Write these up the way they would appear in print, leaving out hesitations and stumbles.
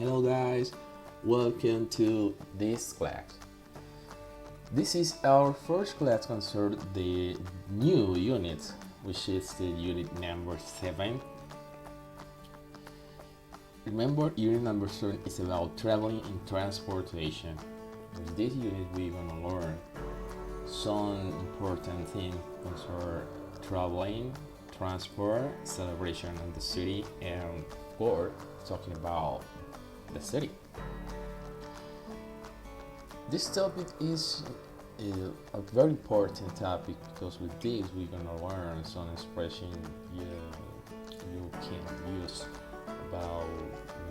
Hello guys, welcome to this class. This is our first class concerning the new unit, which is the unit number 7. Remember, unit number 7 is about traveling and transportation. In this unit, we're gonna learn some important things concerning traveling, transport, celebration in the city, and of course, talking about the city. This topic is a very important topic because with this we're gonna learn some expression you can use about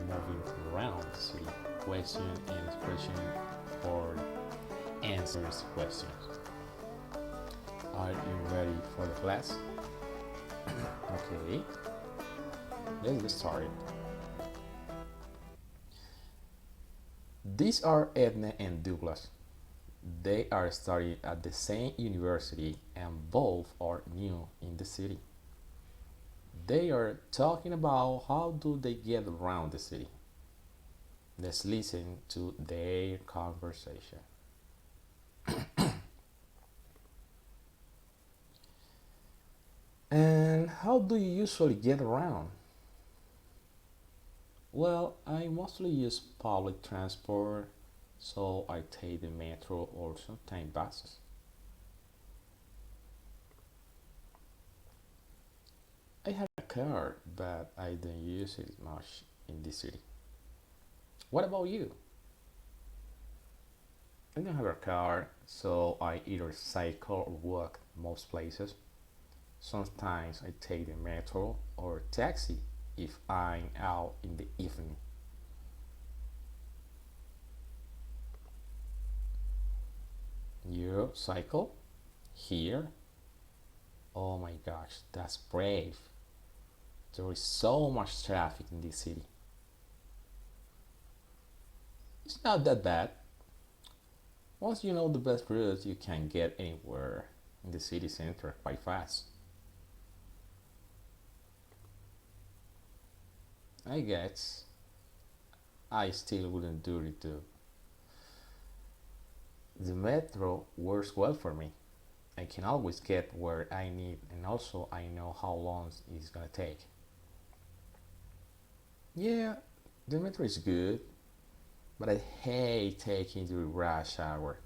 moving around the city, question and expression for answers questions. Are you ready for the class? Okay, let's get started. These are Edna and Douglas. They are studying at the same university and both are new in the city. They are talking about how do they get around the city. Let's listen to their conversation. And how do you usually get around? Well, I mostly use public transport, so I take the metro or sometimes buses. I have a car, but I don't use it much in this city. What about you? I don't have a car, so I either cycle or walk most places. Sometimes I take the metro or taxi if I'm out in the evening. You cycle here? Oh my gosh, that's brave. There is so much traffic in this city. It's not that bad. Once you know the best routes, you can get anywhere in the city center quite fast. I guess I still wouldn't do it too. The metro works well for me. I can always get where I need and also I know how long it's gonna take. Yeah, the metro is good, but I hate taking the rush hour.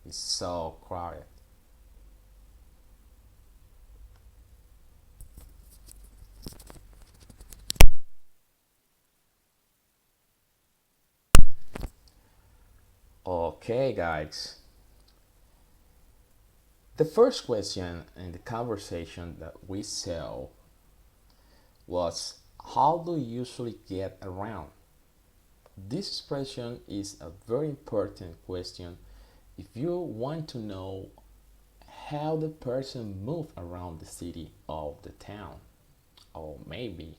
It's so crowded. Okay, guys. The first question in the conversation that we saw was how do you usually get around? This expression is a very important question if you want to know how the person moves around the city or the town or maybe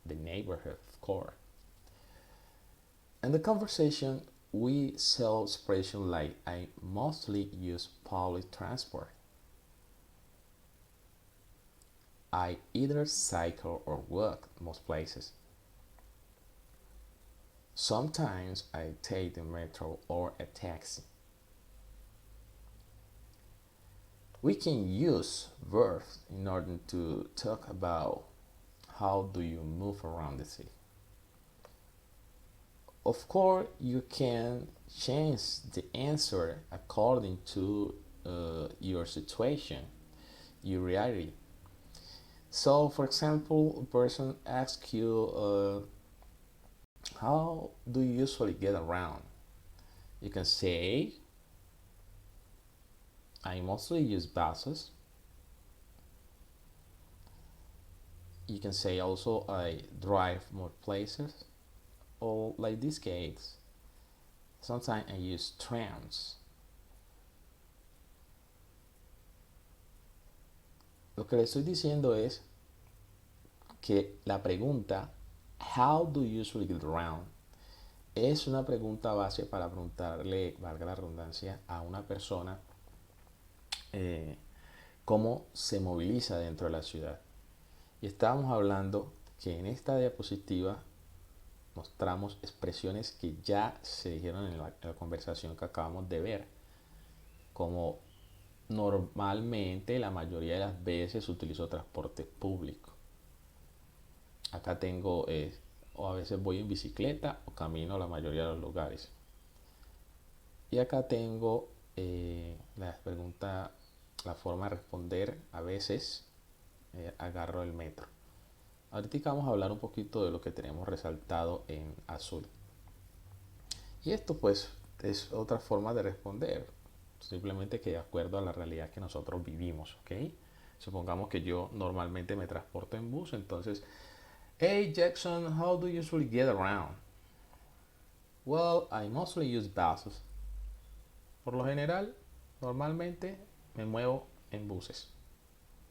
the neighborhood, of course. In the conversation, we saw expression like I mostly use public transport. I either cycle or walk most places. Sometimes I take the metro or a taxi. We can use verbs in order to talk about how do you move around the city. Of course, you can change the answer according to your situation, your reality. So, for example, a person asks you, how do you usually get around? You can say, I mostly use buses. You can say also, I drive more places. Or like this case, sometimes I use trams. Lo que le estoy diciendo es que la pregunta how do you usually get around es una pregunta base para preguntarle, valga la redundancia, a una persona cómo se moviliza dentro de la ciudad. Y estábamos hablando que en esta diapositiva mostramos expresiones que ya se dijeron en la conversación que acabamos de ver, como normalmente la mayoría de las veces utilizo transporte público. Acá tengo, o a veces voy en bicicleta o camino a la mayoría de los lugares. Y acá tengo la pregunta, la forma de responder, a veces agarro el metro. Ahorita vamos a hablar un poquito de lo que tenemos resaltado en azul. Y esto pues es otra forma de responder, simplemente que de acuerdo a la realidad que nosotros vivimos, ¿ok? Supongamos que yo normalmente me transporto en bus, entonces, hey Jackson, how do you usually get around? Well, I mostly use buses. Por lo general, normalmente me muevo en buses.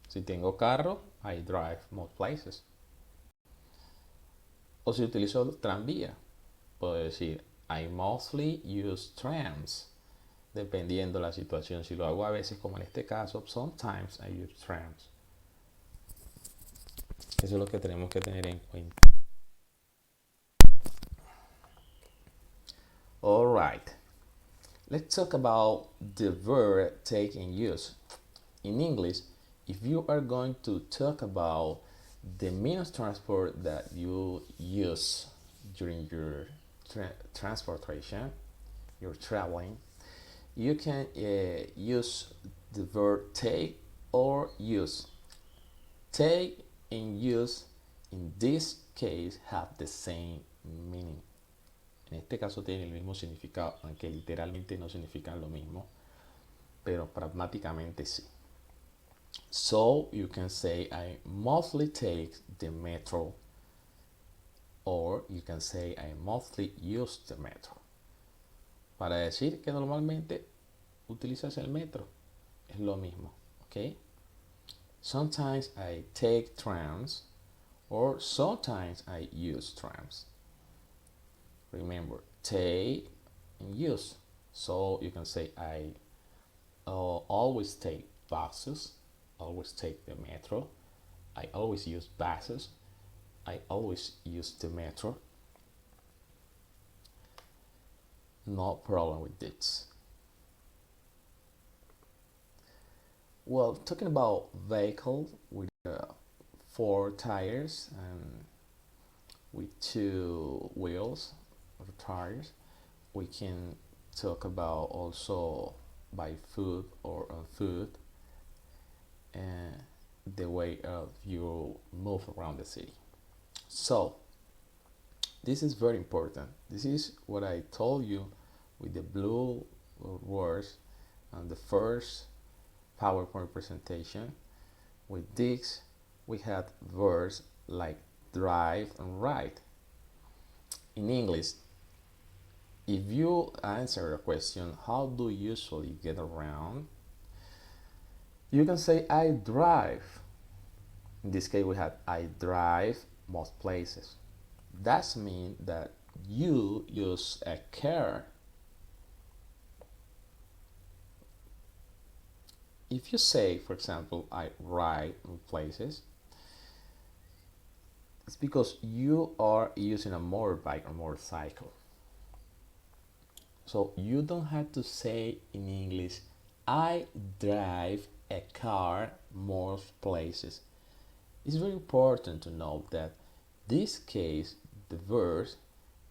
Si tengo carro, I drive most places. O si utilizo tranvía, puedo decir I mostly use trams. Dependiendo la situación, si lo hago a veces, como en este caso, sometimes I use trams. Eso es lo que tenemos que tener en cuenta. All right. Let's talk about the verb take in use. In English, if you are going to talk about the means of transport that you use during your transportation, you're traveling, you can use the verb take or use. Take and use in this case have the same meaning. En este caso tienen el mismo significado, aunque literalmente no significan lo mismo, pero pragmáticamente sí. So you can say I mostly take the metro, or you can say I mostly use the metro. Para decir que normalmente utilizas el metro, es lo mismo, ¿ok? Sometimes I take trams, or sometimes I use trams. Remember, take and use. So you can say I always take buses, always take the metro, I always use buses, I always use the metro. No problem with this. Well, talking about vehicle with 4 tires and with 2 wheels or tires, we can talk about also by foot or on foot and the way of you move around the city. So this is very important. This is what I told you with the blue words on the first PowerPoint presentation. With this, we had verbs like drive and ride. In English, if you answer a question, how do you usually get around? You can say I drive. In this case, we had I drive most places. That means that you use a car. If you say, for example, I ride in places, it's because you are using a motorbike or motorcycle. So you don't have to say in English, I drive a car most places. It's very important to note that this case, the verb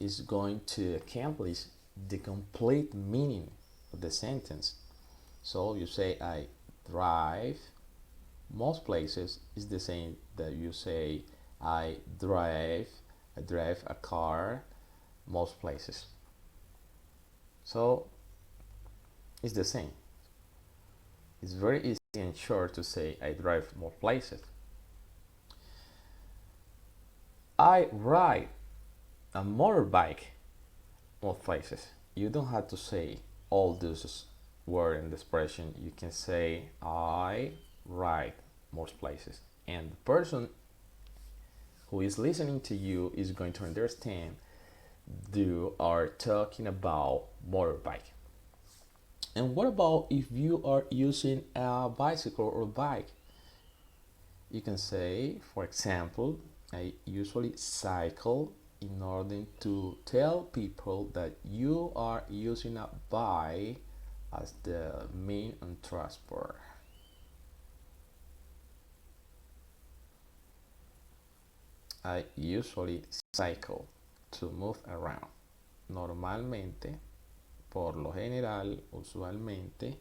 is going to accomplish the complete meaning of the sentence. So you say I drive most places is the same that you say I drive a car most places. So it's the same. It's very easy and short to say I drive most places. I ride a motorbike most places. You don't have to say all those words and expression. You can say I ride most places, and the person who is listening to you is going to understand you are talking about motorbike. And what about if you are using a bicycle or bike? You can say, for example, I usually cycle in order to tell people that you are using a by as the main and transport. I usually cycle to move around. Normalmente, por lo general, usualmente,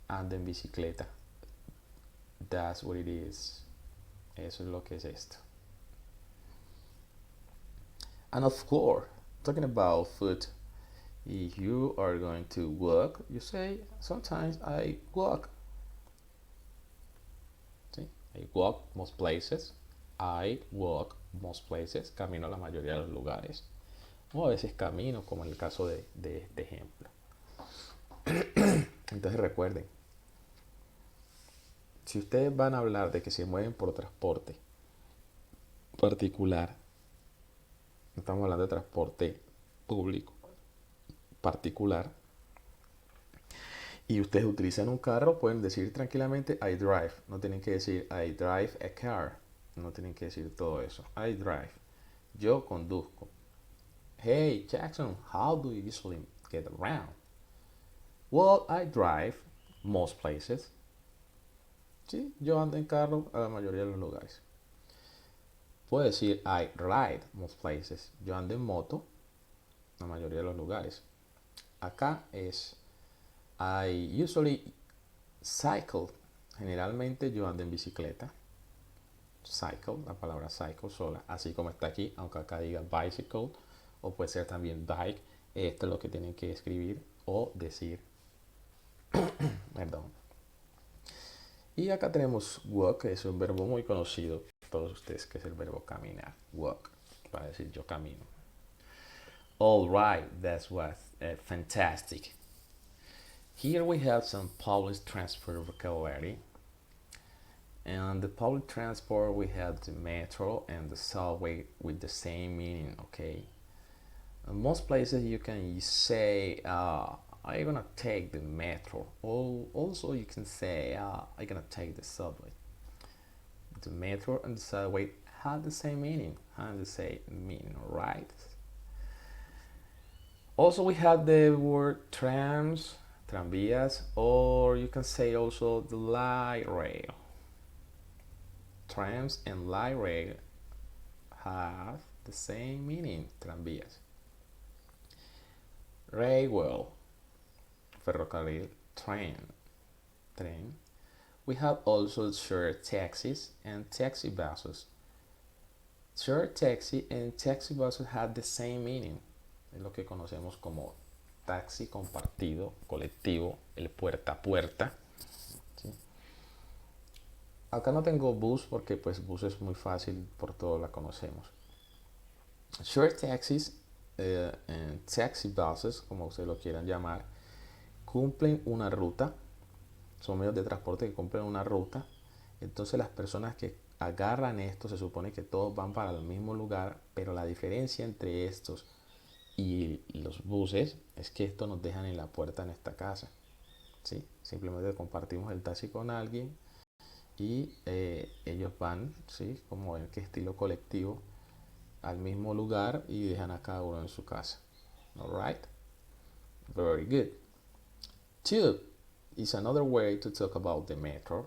ando en bicicleta. That's what it is. Eso es lo que es esto. And of course, talking about food, if you are going to walk, you say, sometimes I walk. ¿Sí? I walk most places. I walk most places. Camino a la mayoría de los lugares. O a veces camino, como en el caso de este ejemplo. Entonces recuerden, si ustedes van a hablar de que se mueven por transporte particular, no estamos hablando de transporte público particular, y ustedes utilizan un carro, pueden decir tranquilamente I drive. No tienen que decir I drive a car. No tienen que decir todo eso. I drive. Yo conduzco. Hey Jackson, how do you usually get around? Well, I drive most places. Sí, yo ando en carro a la mayoría de los lugares. Puedo decir I ride most places. Yo ando en moto a la mayoría de los lugares. Acá es I usually cycle. Generalmente yo ando en bicicleta. Cycle, la palabra cycle sola, así como está aquí, aunque acá diga bicycle, o puede ser también bike. Esto es lo que tienen que escribir o decir. Perdón. Y acá tenemos walk, que es un verbo muy conocido por todos ustedes, que es el verbo caminar. Walk, para decir yo camino. All right, that was fantastic. Here we have some public transport vocabulary. And the public transport, we have the metro and the subway with the same meaning, okay? In most places you can say, I'm gonna take the metro. Or also you can say, I'm gonna take the subway. The metro and the subway have the same meaning, right? Also we have the word trams, tranvías, or you can say also the light rail. Trams and light rail have the same meaning, tranvías. Railway, ferrocarril, tren. We have also shared taxis and taxi buses. Shared taxi and taxi buses have the same meaning. Es lo que conocemos como taxi compartido, colectivo, el puerta a puerta. ¿Sí? Acá no tengo bus porque pues bus es muy fácil, por todo la conocemos. Short taxis and taxi buses, como ustedes lo quieran llamar, cumplen una ruta. Son medios de transporte que cumplen una ruta. Entonces las personas que agarran esto, se supone que todos van para el mismo lugar, pero la diferencia entre estos y los buses es que estos nos dejan en la puerta de nuestra casa. ¿Sí? Simplemente compartimos el taxi con alguien y ellos van, ¿sí? Como en qué estilo colectivo, al mismo lugar y dejan a cada uno en su casa. Alright? Very good. Tube is another way to talk about the metro,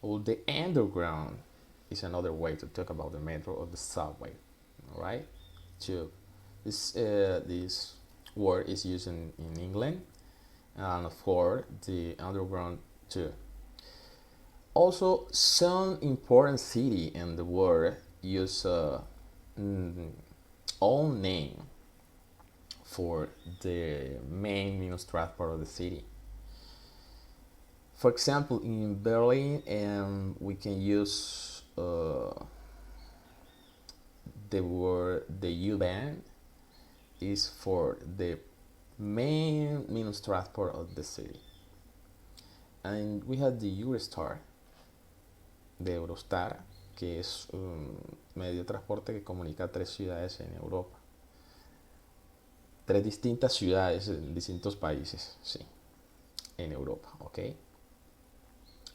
or the underground is another way to talk about the metro or the subway. Alright? Tube. This word is used in England, and for the underground too. Also, some important city in the world use own name for the main means of transport of the city. For example, in Berlin, we can use the word the U-Bahn is for the main means of transport of the city. And we have the Eurostar, de Eurostar, que es un medio de transporte que comunica tres ciudades en Europa. Tres distintas ciudades en distintos países, sí, en Europa, okay?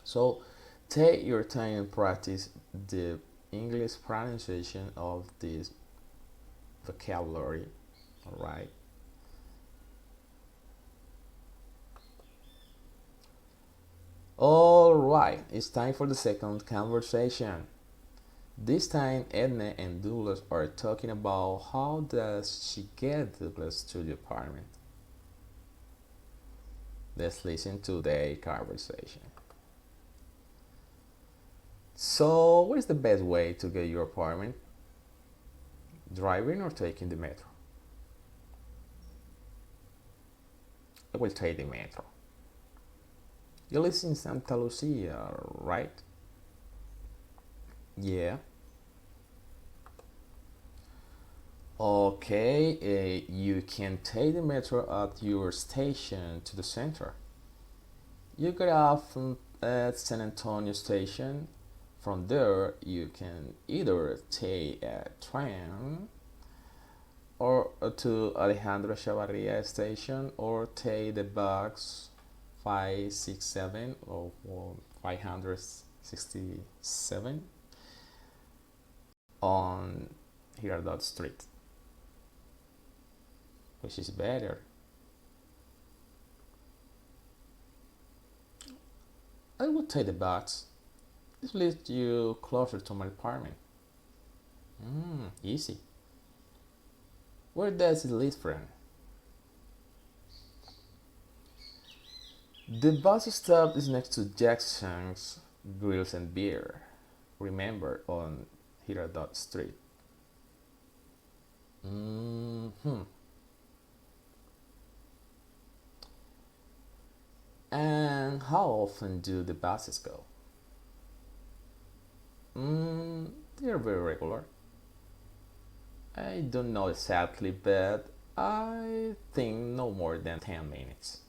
So, take your time and practice the English pronunciation of these vocabulary. All right. All right, it's time for the second conversation. This time, Edna and Douglas are talking about how does she get Douglas to the apartment. Let's listen to their conversation. So, what is the best way to get your apartment? Driving or taking the metro? I will take the metro. You live in Santa Lucia, right? Yeah. Okay, you can take the metro at your station to the center. You get off at San Antonio station. From there, you can either take a tram or to Alejandro Chavarria station or take the bus 567 or 567 on Girardot Street. Which is better? I would take the bus. This leads you closer to my apartment. Easy. Where does it lead from? The bus stop is next to Jackson's Grills and Beer. Remember, on Girardot Street. And how often do the buses go? They're very regular. I don't know exactly, but I think no more than 10 minutes.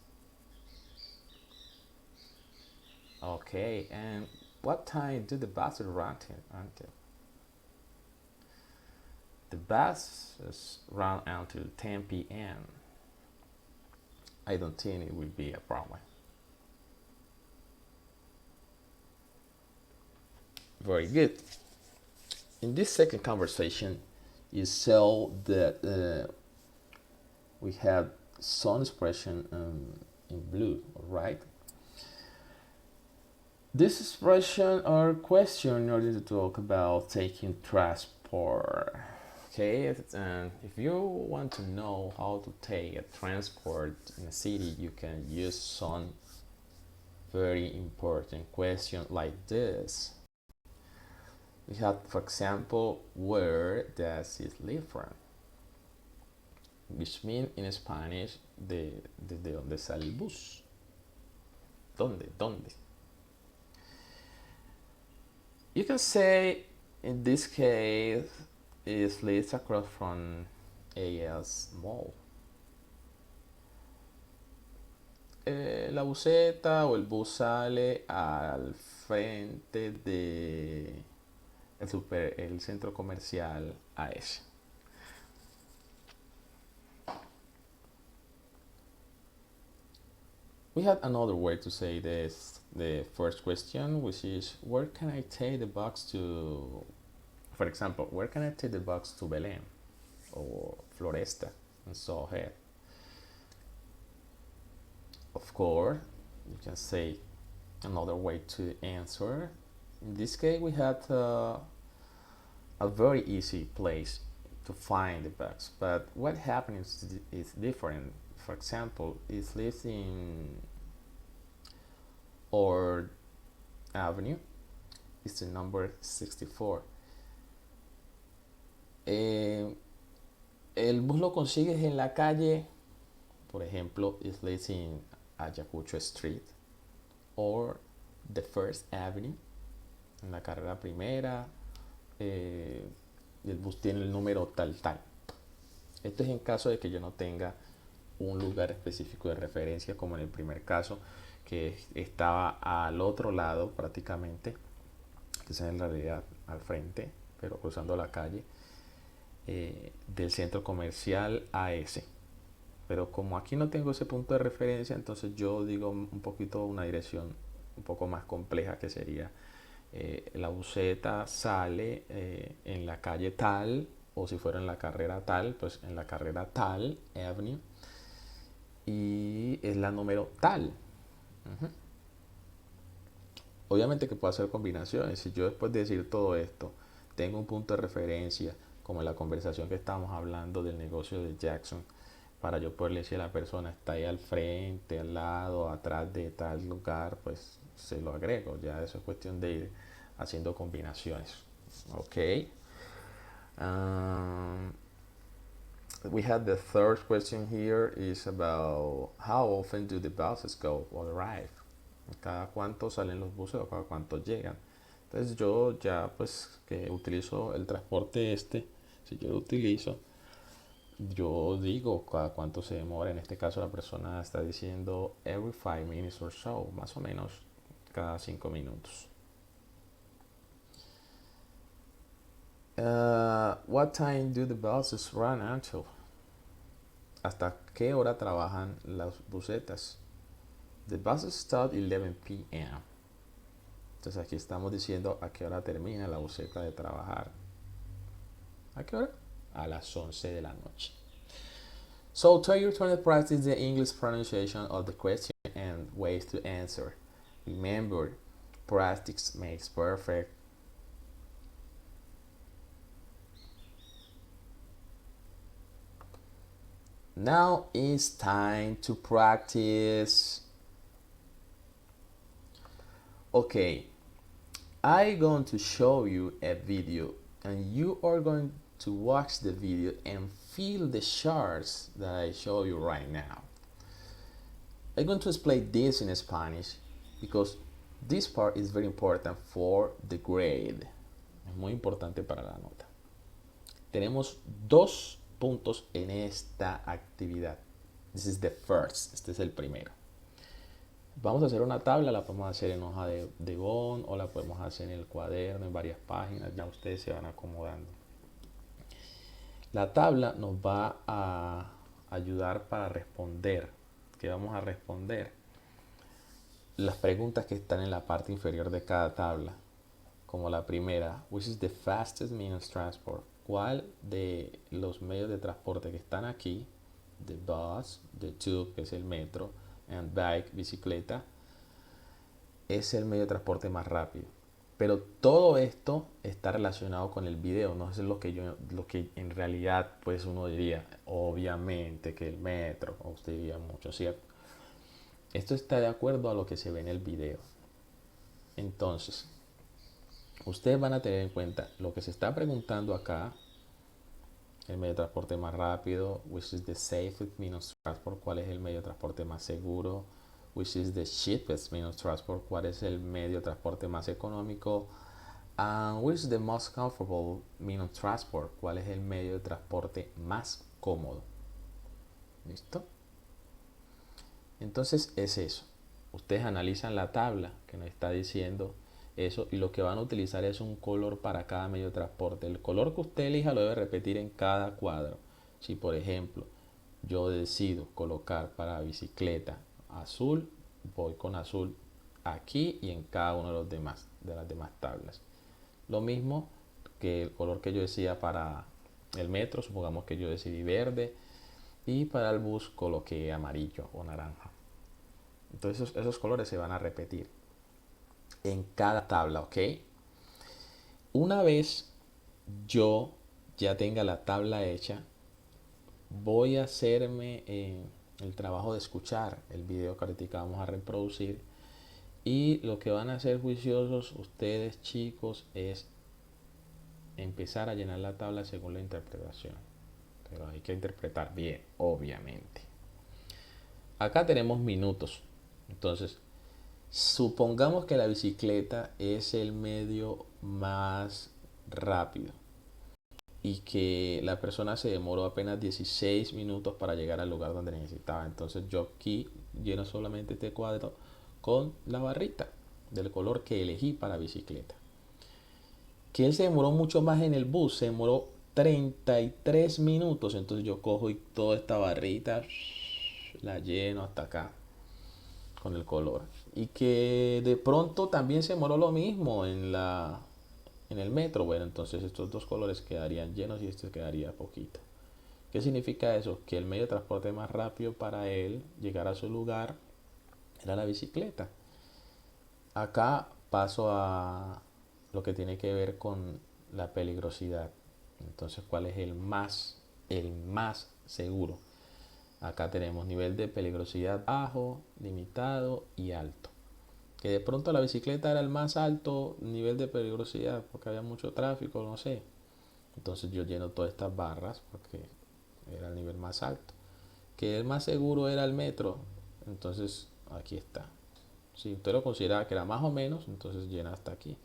Okay, and what time do the buses run until? The buses run until 10 p.m. I don't think it will be a problem. Very good. In this second conversation, you saw that we had some expression in blue, right? This expression are question in order to talk about taking transport. Okay, and if you want to know how to take a transport in a city, you can use some very important question like this. We have, for example, where does it live from? Which means in Spanish, de dónde sale el bus. ¿Dónde? You can say, in this case, it lives across from AS Mall. La buseta o el bus sale al frente de el centro comercial AS. We have another way to say this, the first question, which is where can I take the bus to, for example, where can I take the bus to Belém or Floresta and so ahead. Of course, you can say another way to answer. In this case, we had a very easy place to find the bus, but what happens is different. For example, it lives in Ord Avenue. It's the number 64. El bus lo consigues en la calle, por ejemplo, it lives in Ayacucho Street or the First Avenue, en la carrera primera, y el bus tiene el número tal. Esto es en caso de que yo no tenga un lugar específico de referencia, como en el primer caso, que estaba al otro lado prácticamente, que es en realidad al frente, pero cruzando la calle, del centro comercial AS. Pero como aquí no tengo ese punto de referencia, entonces yo digo un poquito una dirección un poco más compleja, que sería la buseta sale en la calle tal, o si fuera en la carrera tal, pues en la carrera tal, avenue, y es la número tal. Obviamente que puedo hacer combinaciones. Si yo después de decir todo esto tengo un punto de referencia, como en la conversación que estábamos hablando del negocio de Jackson, para yo poderle decir a la persona está ahí al frente, al lado, atrás de tal lugar, pues se lo agrego. Ya eso es cuestión de ir haciendo combinaciones. Ok. Um, we had the third question here is about how often do the buses go or arrive. Cada cuánto salen los buses o cada cuánto llegan. Entonces yo ya pues que utilizo el transporte este, si yo lo utilizo, yo digo cada cuánto se demora. En este caso la persona está diciendo every 5 minutes or so, más o menos cada 5 minutos. What time do the buses run until? ¿Hasta qué hora trabajan las busetas? The buses start 11 p.m. Entonces aquí estamos diciendo a qué hora termina la buseta de trabajar. ¿A qué hora? A las 11 de la noche. So take your turn to practice the English pronunciation of the question and ways to answer. Remember, practice makes perfect. Now it's time to practice. Okay, I'm going to show you a video and you are going to watch the video and feel the charts that I show you right now. I'm going to explain this in Spanish because this part is very important for the grade. Es muy importante para la nota. Tenemos dos puntos en esta actividad. This is the first. Este es el primero. Vamos a hacer una tabla, la podemos hacer en hoja de bond o la podemos hacer en el cuaderno, en varias páginas, ya ustedes se van acomodando. La tabla nos va a ayudar para responder. ¿Qué vamos a responder? Las preguntas que están en la parte inferior de cada tabla. Como la primera, which is the fastest means of transport? ¿Cuál de los medios de transporte que están aquí, the bus, the tube, que es el metro, and bike, bicicleta, es el medio de transporte más rápido? Pero todo esto está relacionado con el video, no es lo que en realidad pues uno diría, obviamente que el metro, o usted diría mucho, ¿cierto? Esto está de acuerdo a lo que se ve en el video. Entonces, ustedes van a tener en cuenta lo que se está preguntando acá, el medio de transporte más rápido, which is the safest means of transport, cuál es el medio de transporte más seguro, which is the cheapest means of transport, cuál es el medio de transporte más económico, and which is the most comfortable means of transport, cuál es el medio de transporte más cómodo. ¿Listo? Entonces es eso. Ustedes analizan la tabla que nos está diciendo eso y lo que van a utilizar es un color para cada medio de transporte. El color que usted elija lo debe repetir en cada cuadro. Si por ejemplo yo decido colocar para bicicleta azul, voy con azul aquí y en cada uno de los demás, de las demás tablas. Lo mismo que el color que yo decía para el metro, supongamos que yo decidí verde y para el bus coloqué amarillo o naranja. Entonces esos colores se van a repetir en cada tabla, ¿ok? Una vez yo ya tenga la tabla hecha, voy a hacerme el trabajo de escuchar el video que ahorita vamos a reproducir y lo que van a hacer juiciosos ustedes chicos es empezar a llenar la tabla según la interpretación, pero hay que interpretar bien, obviamente. Acá tenemos minutos, entonces supongamos que la bicicleta es el medio más rápido y que la persona se demoró apenas 16 minutos para llegar al lugar donde necesitaba. Entonces yo aquí lleno solamente este cuadro con la barrita del color que elegí para bicicleta. Que él se demoró mucho más en el bus, se demoró 33 minutos. Entonces yo cojo y toda esta barrita la lleno hasta acá con el color. Y que de pronto también se demoró lo mismo en el metro. Bueno, entonces estos dos colores quedarían llenos y este quedaría poquito. ¿Qué significa eso? Que el medio de transporte más rápido para él llegar a su lugar era la bicicleta. Acá paso a lo que tiene que ver con la peligrosidad. Entonces, ¿cuál es el más seguro? Acá tenemos nivel de peligrosidad bajo, limitado y alto. Que de pronto la bicicleta era el más alto nivel de peligrosidad porque había mucho tráfico, no sé. Entonces yo lleno todas estas barras porque era el nivel más alto. Que el más seguro era el metro, entonces aquí está. Si usted lo consideraba que era más o menos, entonces llena hasta aquí.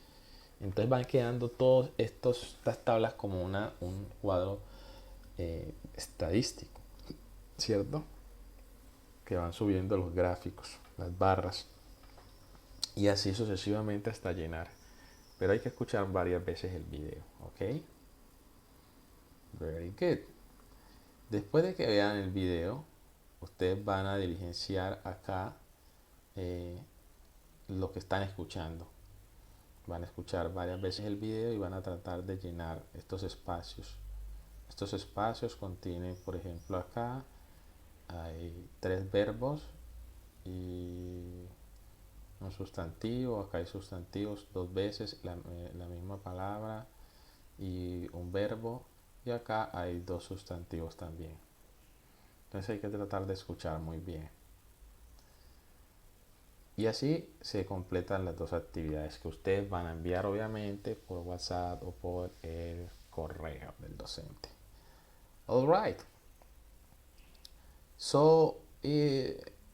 Entonces van quedando todas estas tablas como un cuadro estadístico, ¿cierto? Que van subiendo los gráficos, las barras, y así sucesivamente hasta llenar. Pero hay que escuchar varias veces el video, ¿ok? Very good. Después de que vean el video, ustedes van a diligenciar acá lo que están escuchando. Van a escuchar varias veces el video y van a tratar de llenar estos espacios. Estos espacios contienen, por ejemplo, acá hay 3 verbos y un sustantivo. Acá hay sustantivos 2 veces, la misma palabra y un verbo. Y acá hay 2 sustantivos también. Entonces hay que tratar de escuchar muy bien. Y así se completan las 2 actividades que ustedes van a enviar obviamente por WhatsApp o por el correo del docente. All right. So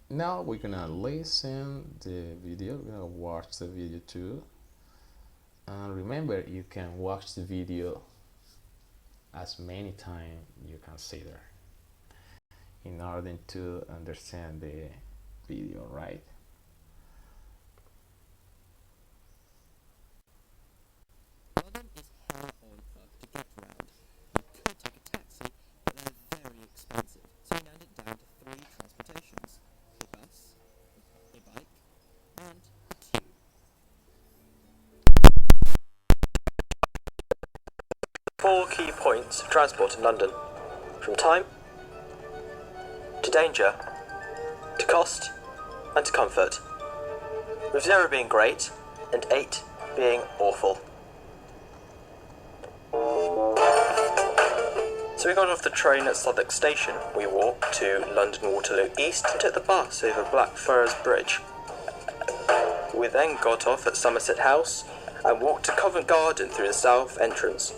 now we're gonna listen the video. We're gonna watch the video too. And remember, you can watch the video as many times you consider in order to understand the video, right? London is hell on earth to get around. You could take a taxi, but they're very expensive, so we narrowed it down to 3 transportations: a bus, a bike, and a tube. 4 key points of transport in London: from time, to danger, to cost, and to comfort, with 0 being great and 8 being awful. So we got off the train at Southwark Station. We walked to London Waterloo East and took the bus over Blackfriars Bridge. We then got off at Somerset House and walked to Covent Garden through the south entrance.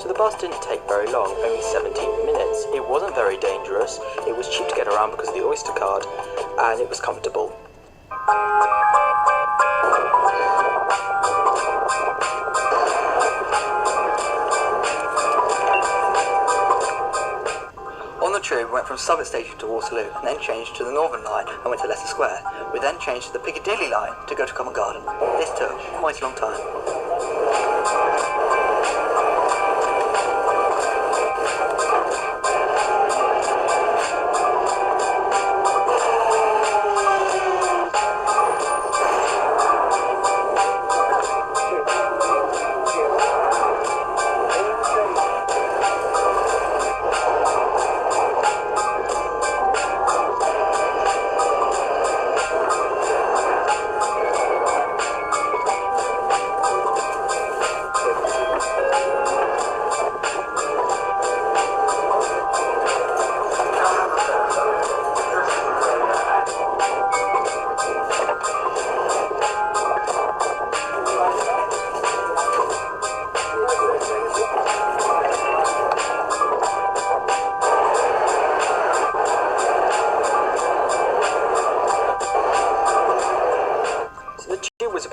The bus didn't take very long, only 17 minutes. It wasn't very dangerous, it was cheap to get around because of the Oyster card, and it was comfortable. On the tube, we went from Southwark Station to Waterloo, and then changed to the Northern Line and went to Leicester Square. We then changed to the Piccadilly Line to go to Covent Garden. This took quite a long time.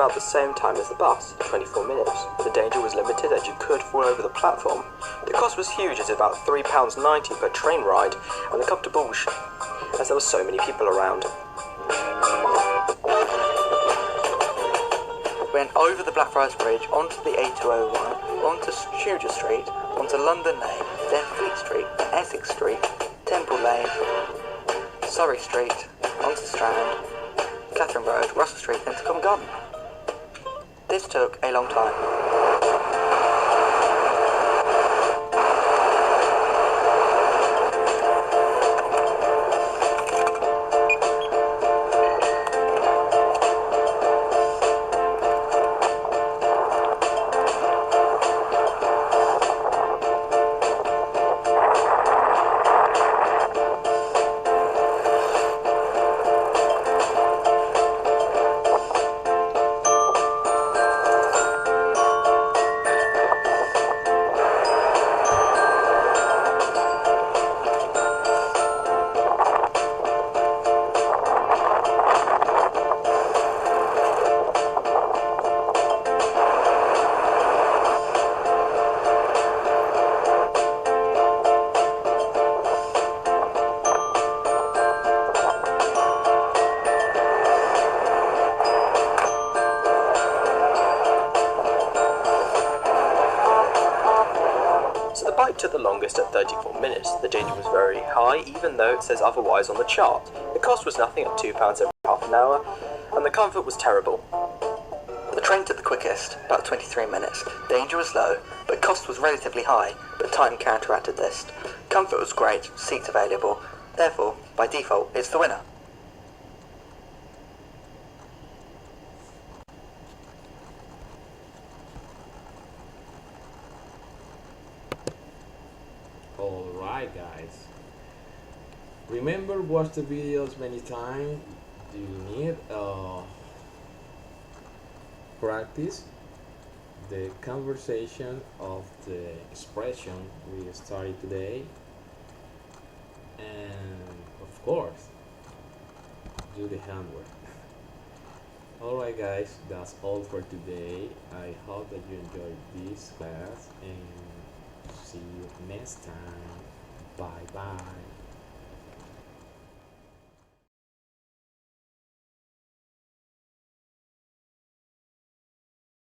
about the same time as the bus, 24 minutes. The danger was limited as you could fall over the platform. The cost was huge at about £3.90 per train ride, and uncomfortable as there were so many people around. Went over the Blackfriars Bridge, onto the A201, onto Tudor Street, onto London Lane, then Fleet Street, Essex Street, Temple Lane, Surrey Street, onto Strand, Catherine Road, Russell Street, then to Covent Garden. This took a long time. The bike took the longest at 34 minutes. The danger was very high, even though it says otherwise on the chart. The cost was nothing at £2 every half an hour, and the comfort was terrible. The train took the quickest, about 23 minutes. Danger was low, but cost was relatively high, but time counteracted this. Comfort was great, seats available. Therefore, by default, it's the winner. Alright guys, remember watch the videos many times. Do you need practice the conversation of the expression we studied today, and of course do the handwork. Alright guys, that's all for today. I hope that you enjoyed this class, and see you next time. Bye bye.